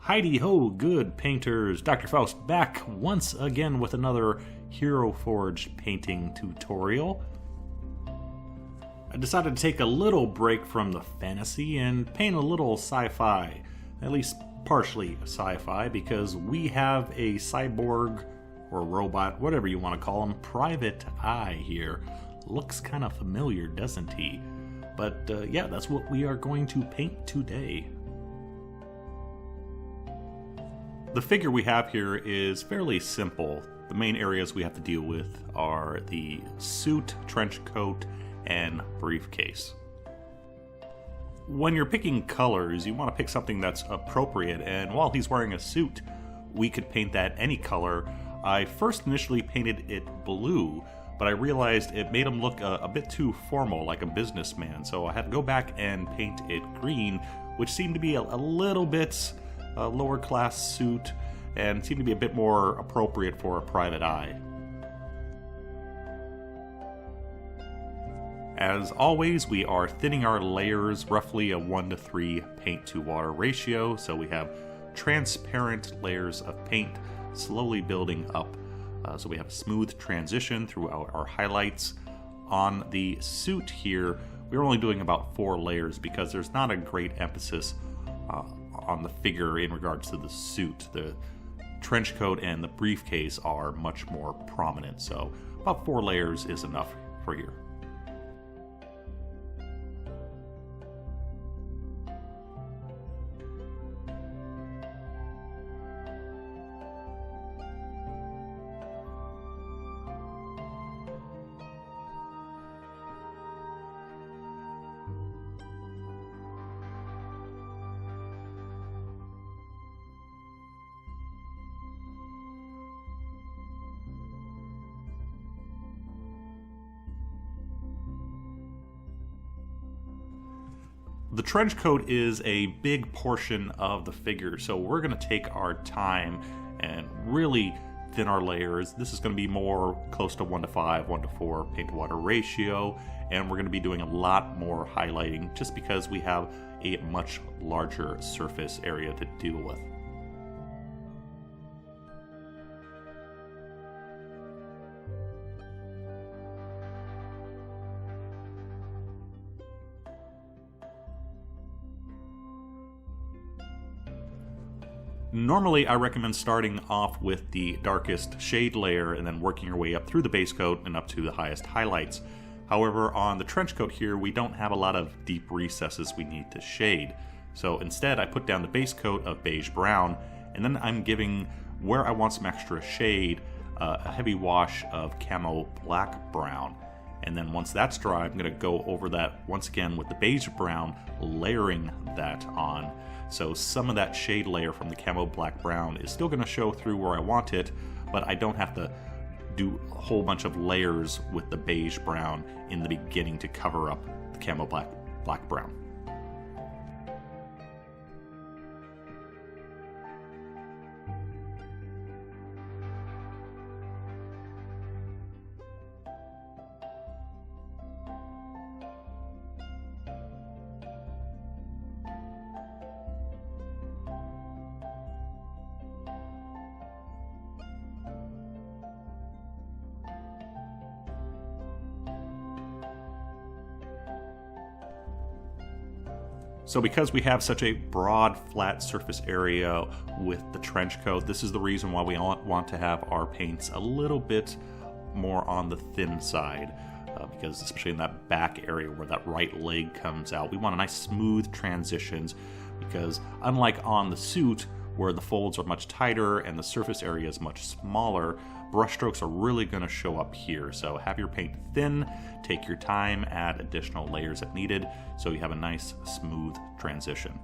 Heidi ho, good painters! Dr. Faust back once again with another Hero Forge painting tutorial. I decided to take a little break from the fantasy and paint a little sci-fi, at least partially sci-fi, because we have a cyborg or robot, whatever you want to call him, Private Eye here. Looks kind of familiar, doesn't he? But yeah, that's what we are going to paint today. The figure we have here is fairly simple. The main areas we have to deal with are the suit, trench coat, and briefcase. When you're picking colors, you want to pick something that's appropriate, and while he's wearing a suit, we could paint that any color. I first initially painted it blue, but I realized it made him look a bit too formal, like a businessman, so I had to go back and paint it green, which seemed to be a little bit lower class suit and seemed to be a bit more appropriate for a private eye. As always, we are thinning our layers roughly a 1:3 paint to water ratio, so we have transparent layers of paint slowly building up. So we have a smooth transition throughout our highlights. On the suit here, we're only doing about 4 layers because there's not a great emphasis on the figure in regards to the suit. The trench coat and the briefcase are much more prominent, so about 4 layers is enough for here. The trench coat is a big portion of the figure, so we're going to take our time and really thin our layers. This is going to be more close to 1:5, 1:4 paint to water ratio, and we're going to be doing a lot more highlighting just because we have a much larger surface area to deal with. Normally, I recommend starting off with the darkest shade layer and then working your way up through the base coat and up to the highest highlights. However, on the trench coat here, we don't have a lot of deep recesses we need to shade. So instead, I put down the base coat of beige brown, and then I'm giving, where I want some extra shade, a heavy wash of camo black brown. And then once that's dry, I'm going to go over that once again with the beige brown, layering that on. So some of that shade layer from the camo black brown is still going to show through where I want it, but I don't have to do a whole bunch of layers with the beige brown in the beginning to cover up the camo black brown. So because we have such a broad, flat surface area with the trench coat, this is the reason why we want to have our paints a little bit more on the thin side. Because especially in that back area where that right leg comes out, we want a nice smooth transitions, because unlike on the suit, where the folds are much tighter and the surface area is much smaller, brushstrokes are really going to show up here. So have your paint thin, take your time, add additional layers if needed, so you have a nice smooth transition.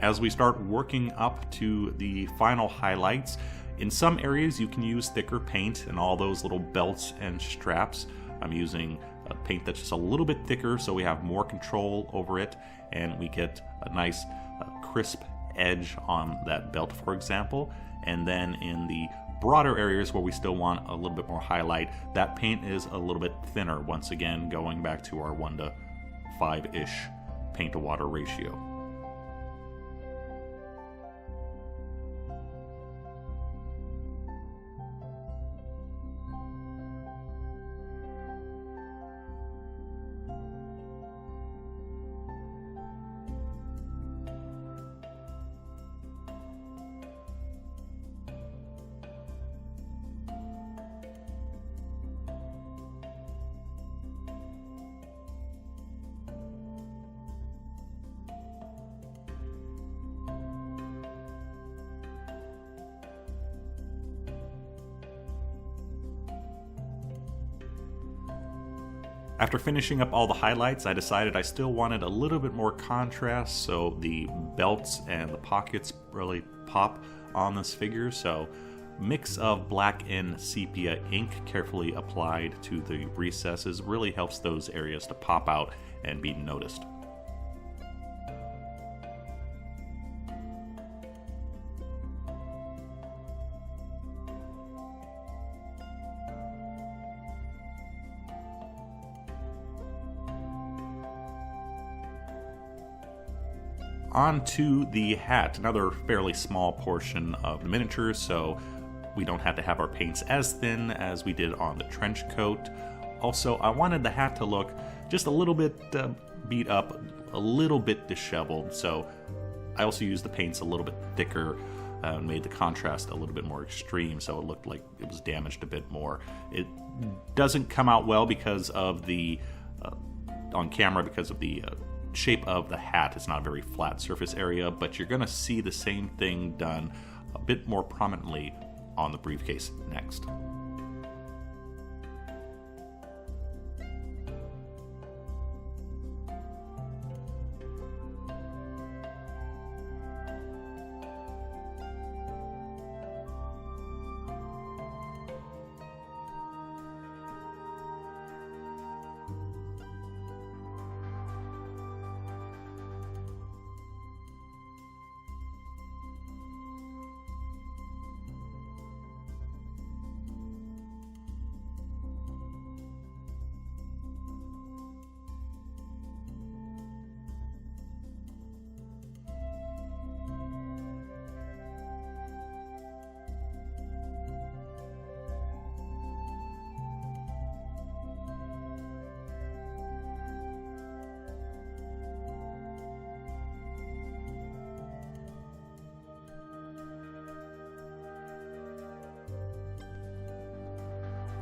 As we start working up to the final highlights, in some areas you can use thicker paint and all those little belts and straps. I'm using a paint that's just a little bit thicker so we have more control over it and we get a nice crisp edge on that belt, for example. And then in the broader areas where we still want a little bit more highlight, that paint is a little bit thinner, once again going back to our 1:5-ish paint to water ratio. After finishing up all the highlights, I decided I still wanted a little bit more contrast, so the belts and the pockets really pop on this figure. So mix of black and sepia ink carefully applied to the recesses really helps those areas to pop out and be noticed. On to the hat, another fairly small portion of the miniature, so we don't have to have our paints as thin as we did on the trench coat. Also, I wanted the hat to look just a little bit beat up, a little bit disheveled, so I also used the paints a little bit thicker and made the contrast a little bit more extreme, so it looked like it was damaged a bit more. It doesn't come out well because of the, on camera, because of the shape of the hat. It's not a very flat surface area, but you're going to see the same thing done a bit more prominently on the briefcase next.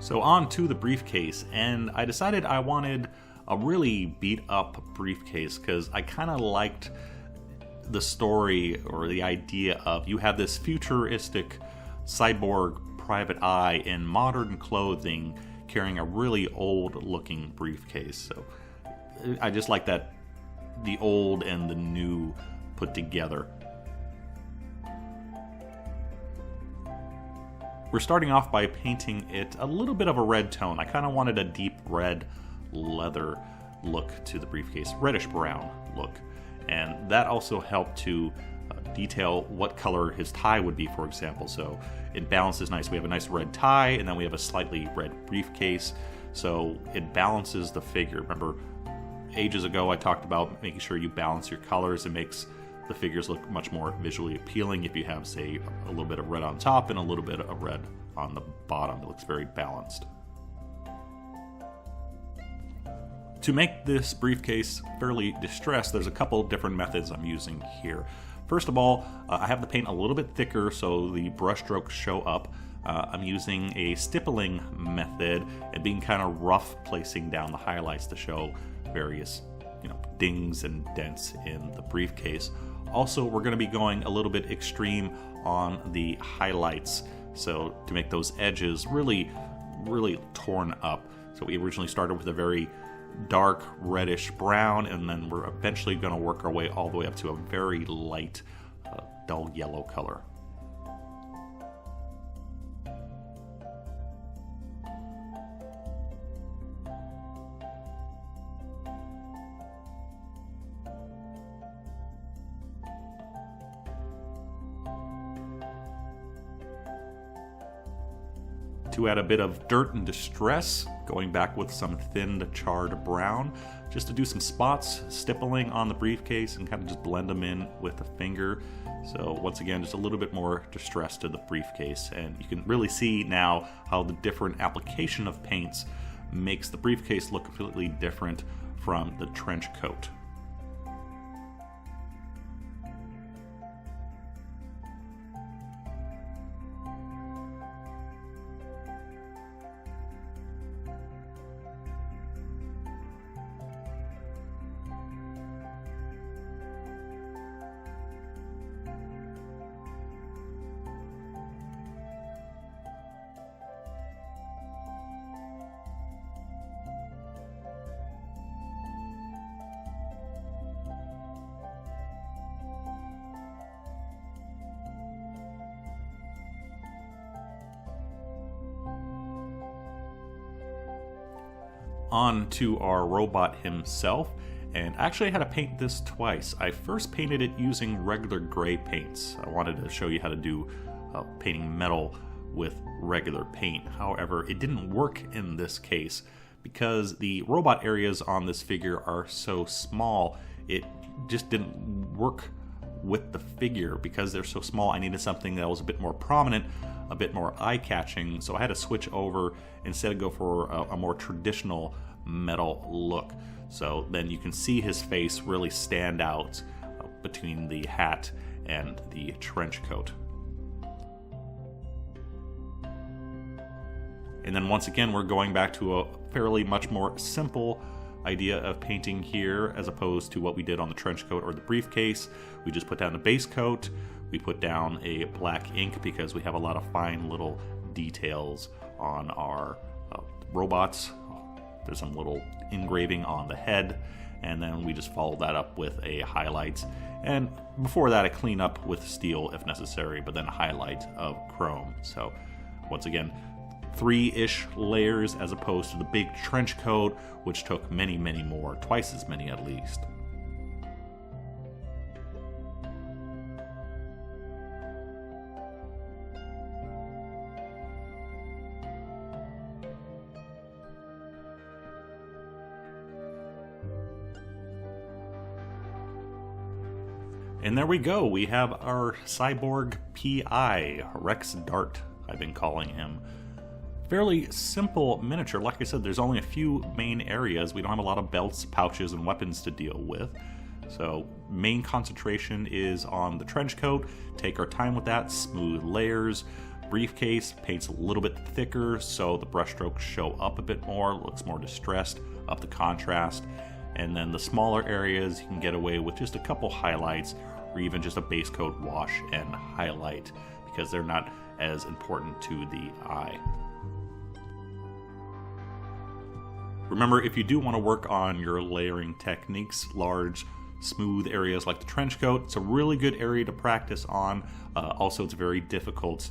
So on to the briefcase, and I decided I wanted a really beat up briefcase because I kind of liked the story or the idea of you have this futuristic cyborg private eye in modern clothing carrying a really old looking briefcase. So I just like that, the old and the new put together. We're starting off by painting it a little bit of a red tone. I kind of wanted a deep red leather look to the briefcase, reddish brown look. And that also helped to detail what color his tie would be, for example. So it balances nice. We have a nice red tie, and then we have a slightly red briefcase. So it balances the figure. Remember, ages ago I talked about making sure you balance your colors. It makes the figures look much more visually appealing if you have, say, a little bit of red on top and a little bit of red on the bottom. It looks very balanced. To make this briefcase fairly distressed, there's a couple different methods I'm using here. First of all, I have the paint a little bit thicker so the brush strokes show up. I'm using a stippling method and being kind of rough placing down the highlights to show various, dings and dents in the briefcase. Also, we're going to be going a little bit extreme on the highlights, so to make those edges really, really torn up. So we originally started with a very dark reddish brown, and then we're eventually going to work our way all the way up to a very light dull yellow color. To add a bit of dirt and distress, going back with some thinned charred brown, just to do some spots, stippling on the briefcase and kind of just blend them in with the finger. So once again, just a little bit more distress to the briefcase, and you can really see now how the different application of paints makes the briefcase look completely different from the trench coat. On to our robot himself, and actually I had to paint this twice. I first painted it using regular gray paints. I wanted to show you how to do painting metal with regular paint. However, it didn't work in this case because the robot areas on this figure are so small. It just didn't work with the figure. Because they're so small, I needed something that was a bit more prominent, a bit more eye-catching, so I had to switch over, instead go for a more traditional metal look. So then you can see his face really stand out between the hat and the trench coat. And then once again, we're going back to a fairly much more simple idea of painting here as opposed to what we did on the trench coat or the briefcase. We just put down the base coat, we put down a black ink because we have a lot of fine little details on our robots. There's some little engraving on the head, and then we just follow that up with a highlight. And before that, a clean up with steel if necessary, but then a highlight of chrome. So once again, 3-ish layers as opposed to the big trench coat, which took many, many more, twice as many at least. And there we go, we have our Cyborg PI, Rex Dart, I've been calling him. Fairly simple miniature. Like I said, there's only a few main areas. We don't have a lot of belts, pouches, and weapons to deal with. So main concentration is on the trench coat. Take our time with that, smooth layers. Briefcase paints a little bit thicker so the brushstrokes show up a bit more, looks more distressed, up the contrast. And then the smaller areas you can get away with just a couple highlights or even just a base coat wash and highlight because they're not as important to the eye. Remember, if you do want to work on your layering techniques, large, smooth areas like the trench coat, it's a really good area to practice on. Also, it's very difficult.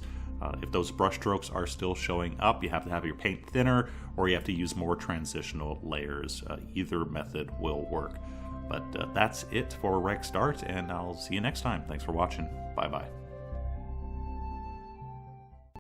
If those brush strokes are still showing up, you have to have your paint thinner or you have to use more transitional layers. Either method will work. But that's it for Rex Dart, and I'll see you next time. Thanks for watching. Bye-bye.